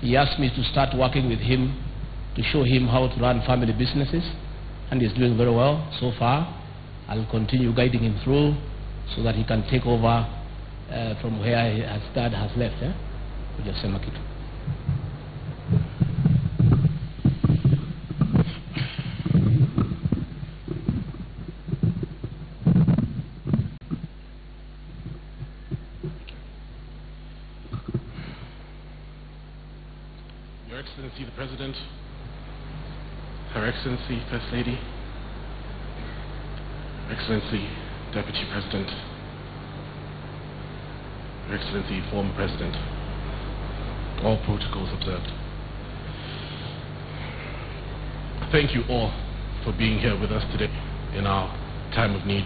He asked me to start working with him to show him how to run family businesses, and he's doing very well so far. I'll continue guiding him through so that he can take over from where his dad has left. Ujasema kitu. Your Excellency the President, Her Excellency First Lady, Excellency Deputy President, Your Excellency former President, all protocols observed. Thank you all for being here with us today in our time of need.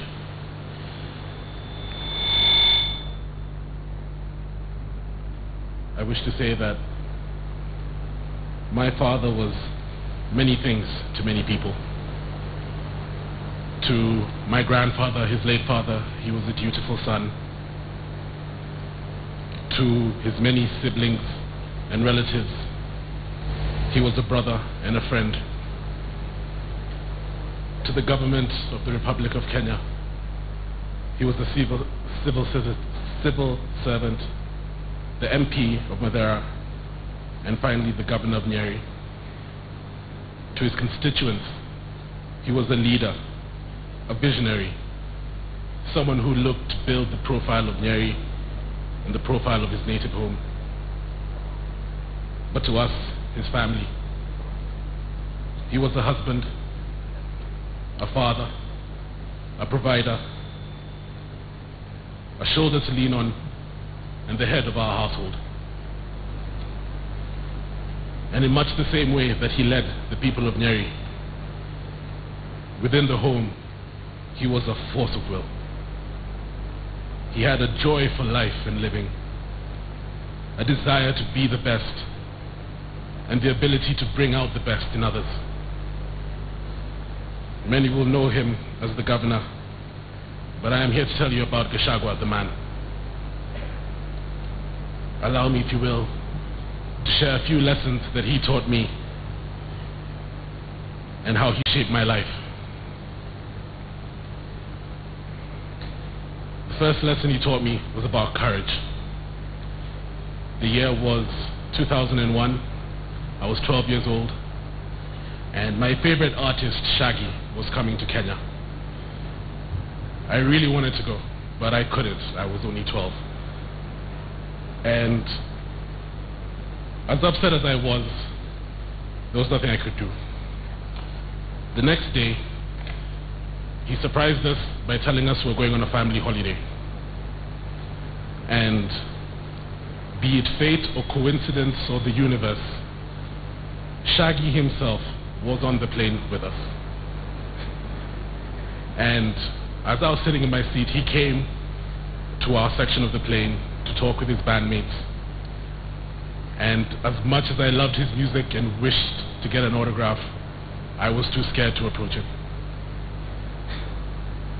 I wish to say that my father was many things to many people. To my grandfather, his late father, he was a dutiful son. To his many siblings and relatives, he was a brother and a friend. To the government of the Republic of Kenya, he was a civil servant, the MP of Madeira, and finally the governor of Nyeri. To his constituents, he was a leader, a visionary, someone who looked to build the profile of Nyeri and the profile of his native home. But to us, his family, he was a husband, a father, a provider, a shoulder to lean on, and the head of our household. And in much the same way that he led the people of Nyeri, within the home, he was a force of will. He had a joy for life and living, a desire to be the best, and the ability to bring out the best in others. Many will know him as the governor, but I am here to tell you about Gachagua, the man. Allow me, if you will, to share a few lessons that he taught me and how he shaped my life. The first lesson he taught me was about courage. The year was 2001. I was 12 years old, and my favorite artist, Shaggy, was coming to Kenya. I really wanted to go, but I couldn't. I was only 12. And as upset as I was, there was nothing I could do. The next day, he surprised us by telling us we're going on a family holiday. And be it fate or coincidence or the universe, Shaggy himself was on the plane with us. And as I was sitting in my seat, he came to our section of the plane to talk with his bandmates. And as much as I loved his music and wished to get an autograph, I was too scared to approach him.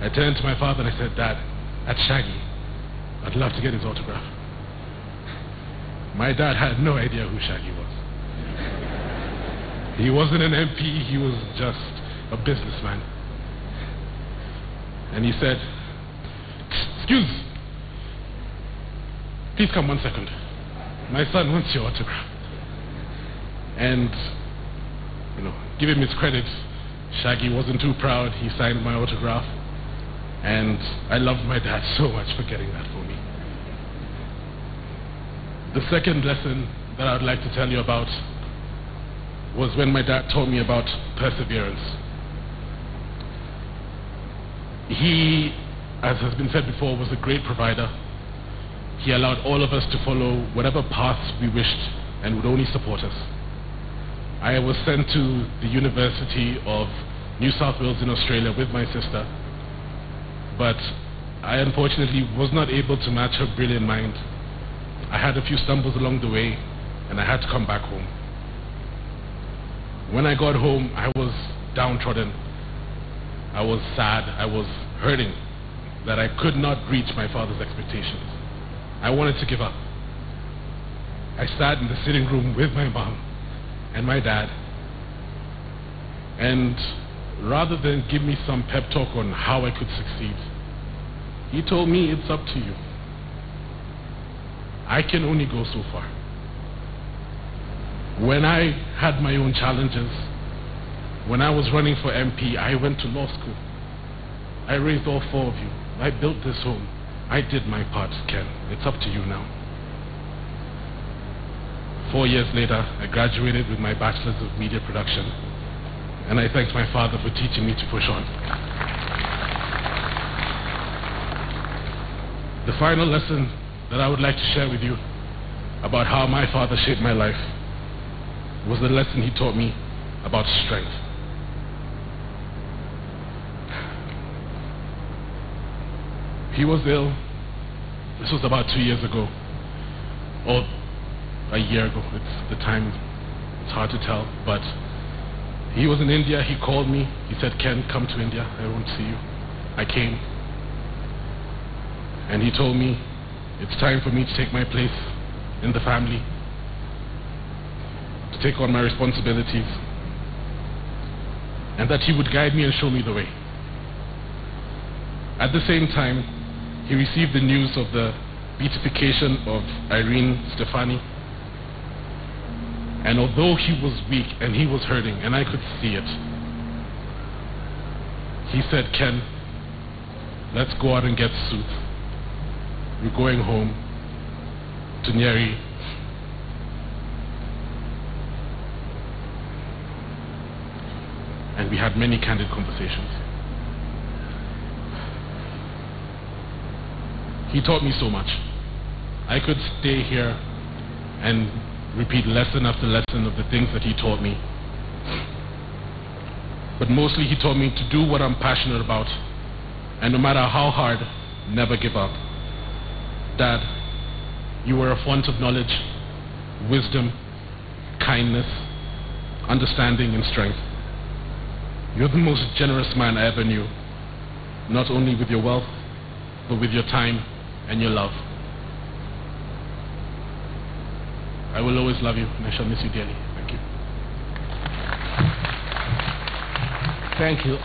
I turned to my father and I said, "Dad, that's Shaggy. I'd love to get his autograph." My dad had no idea who Shaggy was. He wasn't an MP, he was just a businessman. And he said, "Excuse, please come 1 second. My son wants your autograph." And, give him his credit, Shaggy wasn't too proud. He signed my autograph. And I loved my dad so much for getting that for me. The second lesson that I'd like to tell you about was when my dad told me about perseverance. He, as has been said before, was a great provider. He allowed all of us to follow whatever paths we wished and would only support us. I was sent to the University of New South Wales in Australia with my sister, but I unfortunately was not able to match her brilliant mind. I had a few stumbles along the way, and I had to come back home. When I got home, I was downtrodden. I was sad. I was hurting that I could not reach my father's expectations. I wanted to give up. I sat in the sitting room with my mom and my dad, and rather than give me some pep talk on how I could succeed, he told me, it's up to you. I can only go so far. When I had my own challenges, when I was running for MP, I went to law school. I raised all 4 of you. I built this home. I did my part, Ken. It's up to you now. 4 years later, I graduated with my Bachelor's of Media Production, and I thank my father for teaching me to push on. The final lesson that I would like to share with you about how my father shaped my life was the lesson he taught me about strength. He was ill. This was about 2 years ago, or a year ago. It's the time, it's hard to tell, but he was in India. He called me. He said, Ken, come to India. I want to see you. I came. And he told me, it's time for me to take my place in the family, to take on my responsibilities, and that he would guide me and show me the way. At the same time, he received the news of the beatification of Irene Stefani, and although he was weak and he was hurting, and I could see it, he said, Ken, let's go out and get Sooth. We're going home to Nyeri. And we had many candid conversations. He taught me so much. I could stay here and repeat lesson after lesson of the things that he taught me. But mostly he taught me to do what I'm passionate about, and no matter how hard, never give up. Dad, you were a font of knowledge, wisdom, kindness, understanding, and strength. You're the most generous man I ever knew, not only with your wealth, but with your time and your love. I will always love you, and I shall miss you dearly. Thank you. Thank you.